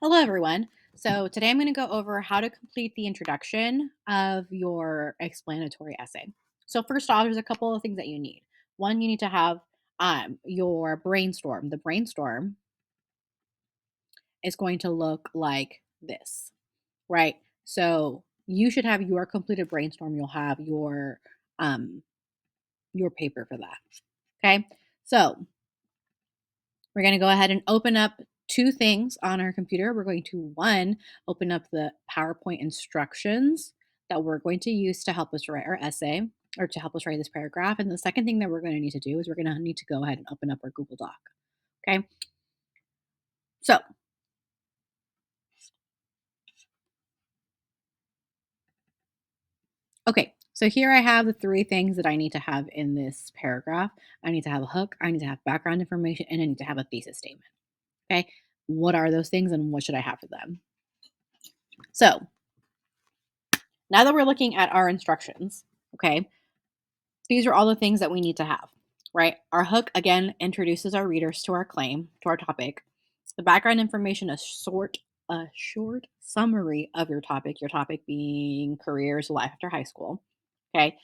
Hello, everyone. So, today I'm going to go over how to complete the introduction of your explanatory essay. So, first off, there's a couple of things that you need. One, you need to have your brainstorm. The brainstorm is going to look like this, right? So, you should have your completed brainstorm. You'll have um, your paper for that. Okay. So, we're going to go ahead and open up two things on our computer. We're going to, one, open up the PowerPoint instructions that we're going to use to help us write our essay or to help us write this paragraph. And the second thing that we're going to need to do is we're going to need to go ahead and open up our Google Doc. Okay. So, okay. So here I have the three things that I need to have in this paragraph. I need to have a hook, I need to have background information, and I need to have a thesis statement. Okay. What are those things and what should I have for them? So, now that we're looking at our instructions, okay, these are all the things that we need to have, right? Our hook, again, introduces our readers to our claim, to our topic. The background information, a short summary of your topic being careers, life after high school. Okay.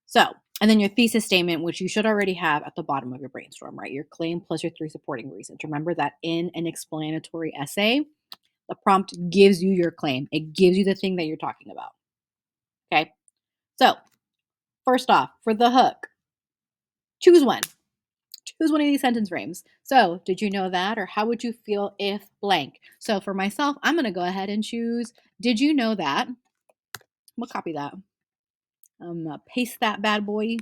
So, and then your thesis statement, which you should already have at the bottom of your brainstorm, right? Your claim plus your three supporting reasons. Remember that in an explanatory essay, the prompt gives you your claim. It gives you the thing that you're talking about. Okay. So, first off, for the hook, choose one. Choose one of these sentence frames. So, did you know that? Or how would you feel if blank? So, for myself, I'm going to go ahead and choose, did you know that? We'll copy that. Paste that bad boy.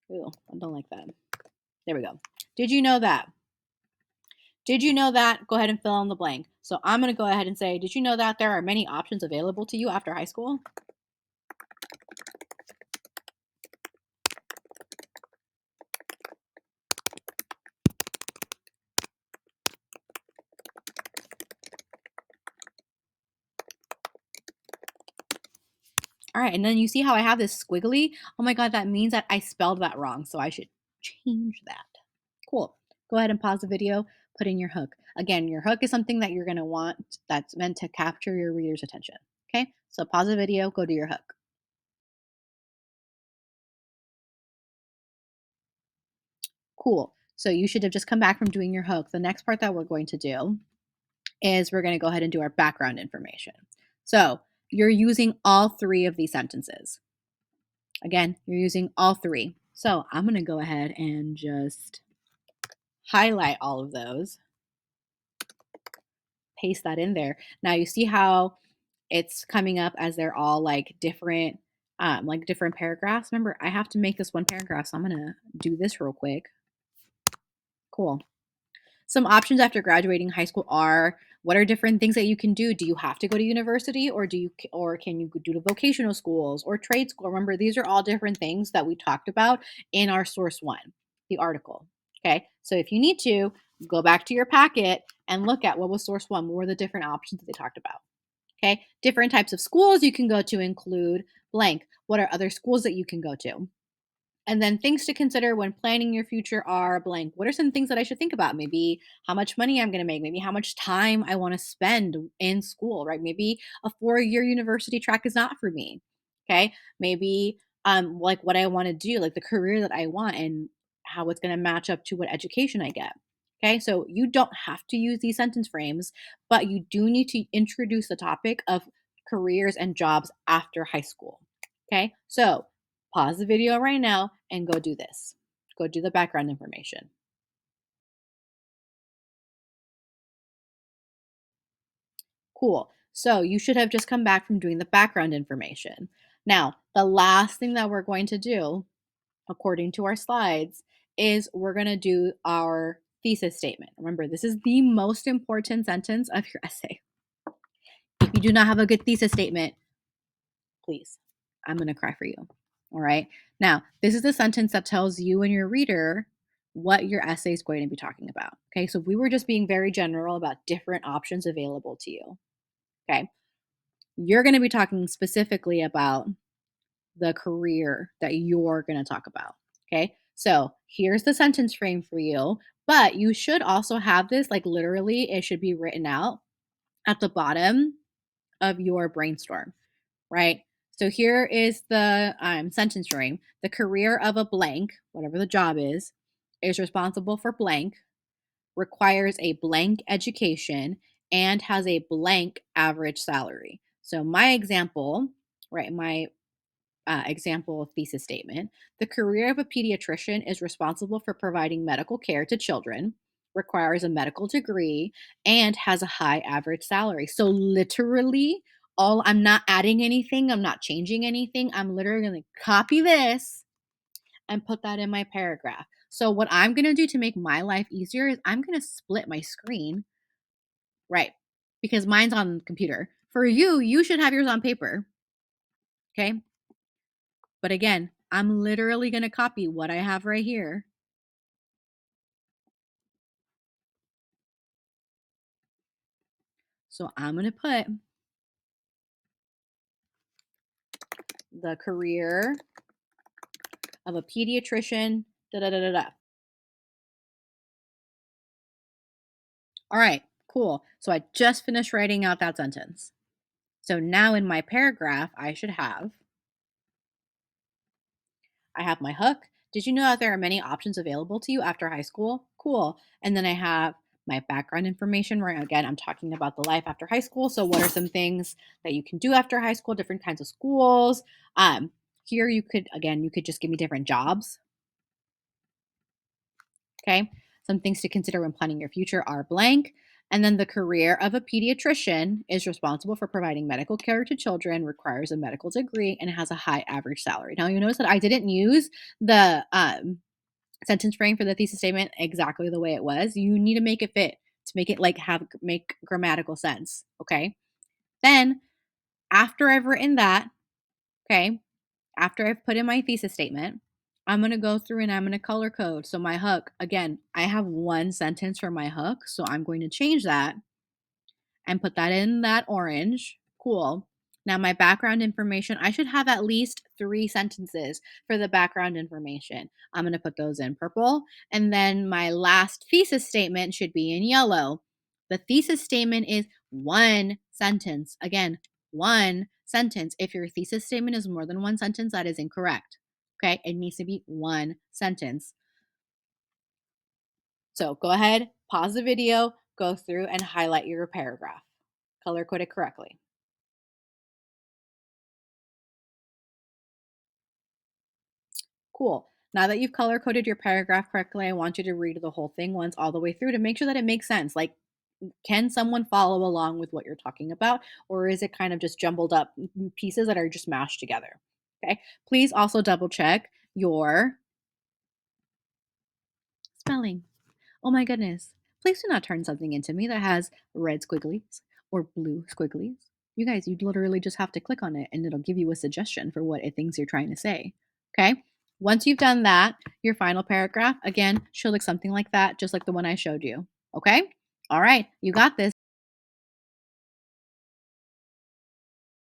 Ew, I don't like that. There we go. Did you know that? Did you know that? Go ahead and fill in the blank. So, I'm going to go ahead and say, did you know that there are many options available to you after high school? All right, and then you see how I have this squiggly? Oh my god, that means that I spelled that wrong, so I should change that. Cool. Go ahead and pause the video, put in your hook. Again, your hook is something that you're going to want that's meant to capture your reader's attention. Okay? So pause the video, go do your hook. Cool. So you should have just come back from doing your hook. The next part that we're going to do is we're going to go ahead and do our background information. So you're using all three of these sentences. Again, you're using all three. So I'm going to go ahead and just highlight all of those, paste that in there. Now you see how it's coming up as they're all like different paragraphs. Remember, I have to make this one paragraph, so I'm going to do this real quick. Cool. Some options after graduating high school are, what are different things that you can do? Do you have to go to university, or can you do the vocational schools or trade school? Remember, these are all different things that we talked about in our source one, the article. Okay. So if you need to, go back to your packet and look at what was source one. What were the different options that they talked about? Okay. Different types of schools you can go to include blank. What are other schools that you can go to? And then things to consider when planning your future are blank. What are some things that I should think about? Maybe how much money I'm going to make, maybe how much time I want to spend in school, right? Maybe a 4-year university track is not for me. Okay? Maybe like what I want to do, like the career that I want and how it's going to match up to what education I get. Okay? So you don't have to use these sentence frames, but you do need to introduce the topic of careers and jobs after high school. Okay? So pause the video right now and go do this. Go do the background information. Cool. So you should have just come back from doing the background information. Now, the last thing that we're going to do, according to our slides, is we're going to do our thesis statement. Remember, this is the most important sentence of your essay. If you do not have a good thesis statement, please, I'm going to cry for you. All right. Now, this is the sentence that tells you and your reader what your essay is going to be talking about. Okay. So we were just being very general about different options available to you. Okay. You're going to be talking specifically about the career that you're going to talk about. Okay. So here's the sentence frame for you. But you should also have this, like, literally, it should be written out at the bottom of your brainstorm, right? So here is the sentence frame. The career of a blank, whatever the job is responsible for blank, requires a blank education, and has a blank average salary. So my example, right, my example thesis statement, the career of a pediatrician is responsible for providing medical care to children, requires a medical degree, and has a high average salary. So literally, all I'm not adding anything, I'm not changing anything. I'm literally going to copy this and put that in my paragraph. So what I'm going to do to make my life easier is I'm going to split my screen, right? Because mine's on the computer. For you, you should have yours on paper, okay? But again, I'm literally going to copy what I have right here. So I'm going to put the career of a pediatrician. Da, da, da, da, da. All right, cool. So I just finished writing out that sentence. So now in my paragraph, I have my hook. Did you know that there are many options available to you after high school? Cool. And then I have my background information where again I'm talking about the life after high school. So what are some things that you can do after high school, different kinds of schools? Here you could just give me different jobs. Okay. Some things to consider when planning your future are blank. And then the career of a pediatrician is responsible for providing medical care to children, requires a medical degree, and has a high average salary. Now, you notice that I didn't use the sentence frame for the thesis statement exactly the way it was. You need to make it fit to make it like make grammatical sense. Okay. Then after I've written that, okay, after I've put in my thesis statement, I'm going to go through and I'm going to color code. So my hook, again, I have one sentence for my hook. So I'm going to change that and put that in that orange. Cool. Now, my background information, I should have at least 3 sentences for the background information. I'm going to put those in purple. And then my last thesis statement should be in yellow. The thesis statement is one sentence. Again, one sentence. If your thesis statement is more than one sentence, that is incorrect. Okay, it needs to be one sentence. So go ahead, pause the video, go through and highlight your paragraph. Color code it correctly. Cool. Now that you've color coded your paragraph correctly, I want you to read the whole thing once all the way through to make sure that it makes sense. Like, can someone follow along with what you're talking about? Or is it kind of just jumbled up pieces that are just mashed together? Okay. Please also double check your spelling. Oh my goodness. Please do not turn something into me that has red squigglies or blue squigglies. You guys, you literally just have to click on it and it'll give you a suggestion for what it thinks you're trying to say. Okay. Once you've done that, your final paragraph, again, should look something like that, just like the one I showed you. Okay. All right. You got this.